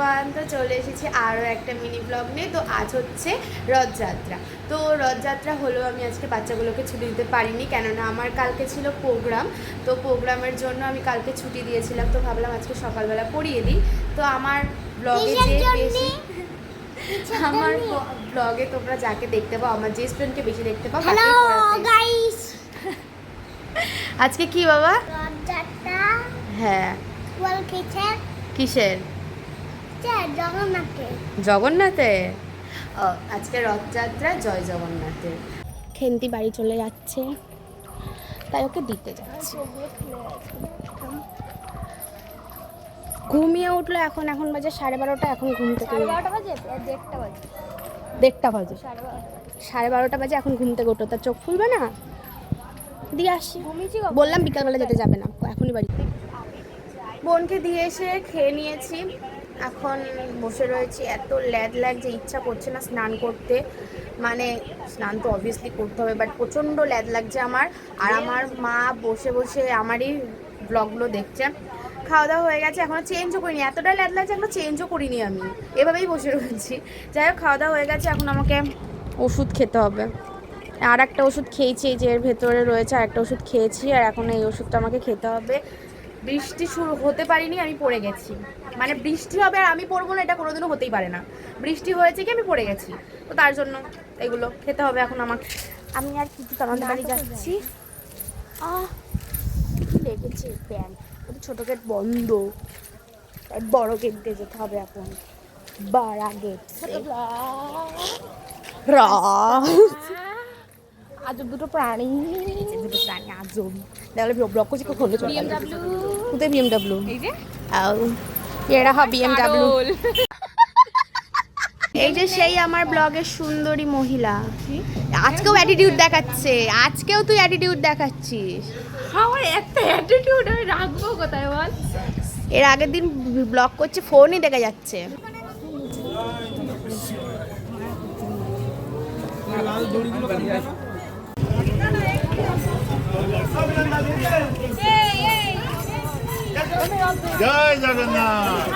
Everyone, তো চলে এসেছি আরও একটা মিনি ব্লগ নিয়ে। তো আজ হচ্ছে রথযাত্রা। তো রথযাত্রা হলেও আমি আজকে বাচ্চাগুলোকে ছুটি দিতে পারিনি, কেননা আমার কালকে ছিল প্রোগ্রাম। তো প্রোগ্রামের জন্য আমি কালকে ছুটি দিয়েছিলাম, তো ভাবলাম আজকে সকালবেলা পড়িয়ে দিই। তো আমার ব্লগে যে বেশি আমার ব্লগে তোমরা যাকে দেখতে পাও, আমার যে স্টুডেন্টকে বেশি দেখতে পাও। হ্যালো গাইস, আজকে কি বাবা? রথযাত্রা। হ্যাঁ, কিসের? জগন্নাথে। আজকে রথযাত্রা, জয় জগন্নাথের। খেন্তি বাড়ি চলে যাচ্ছে, তাই ওকে দিতে যাচ্ছে। ঘুমিয়ে উঠলো এখন বাজে 12:30। এখন ঘুম থেকে 12:30 বাজে, 1:30 বাজে, 12:30 বাজে। এখন ঘুম থেকে উঠো, তার চোখ খুলবে না। দিয়ে আসি, বললাম বিকালবেলা যেতে যাবে না, এখনই বাড়িতে। বোনকে দিয়ে এসে খেয়ে নিয়েছি, এখন বসে রয়েছি। এত ল্যাদ লাগছে, ইচ্ছা করছে না স্নান করতে। মানে স্নান তো অবভিয়াসলি করতে হবে, বাট প্রচণ্ড ল্যাদ লাগছে আমার। আর আমার মা বসে বসে আমারই ব্লগগুলো দেখছে। খাওয়া দাওয়া হয়ে গেছে, এখনও চেঞ্জও করিনি। এতটা ল্যাদ লাগছে, এখনও চেঞ্জও করিনি আমি, এভাবেই বসে রয়েছি। যাই হোক, খাওয়া দাওয়া হয়ে গেছে, এখন আমাকে ওষুধ খেতে হবে। আর একটা ওষুধ খেয়েছি, এই যে এর ভেতরে রয়েছে, আর একটা ওষুধ খেয়েছি, আর এখন এই ওষুধটা আমাকে খেতে হবে। বৃষ্টি শুরু হতে পারিনি, আমি পড়ে গেছি। মানে বৃষ্টি হবে আর আমি পড়বো না, এটা কোনোদিনও হতেই পারে না। বৃষ্টি হয়েছে কি আমি পড়ে গেছি, তো তার জন্য এগুলো খেতে হবে এখন আমাকে। আমি আর কিছু আমাদের বাড়ি যাচ্ছি। কি লেগেছে প্যান্ট, ওটা ছোটো গেট বন্ধ, তাই বড় গেট দিয়ে যেতে হবে এখন। বড় গেট আজব দুটো প্রাণী, আজব। তাহলে ব্লগ করছি কখন চলে কোথায়? BMW। এরা হয় BMW। এই যে সেই আমার ব্লগের সুন্দরী মহিলা, আজকেও অ্যাটিটিউড দেখাচ্ছে। আজকেও তুই অ্যাটিটিউড দেখাচ্ছিস। আমার এত অ্যাটিটিউড আমি রাখবো কোথায় বল? এর আগের দিন ব্লগ করছে, ফোনই দেখা যাচ্ছে। জয় জগন্নাথ।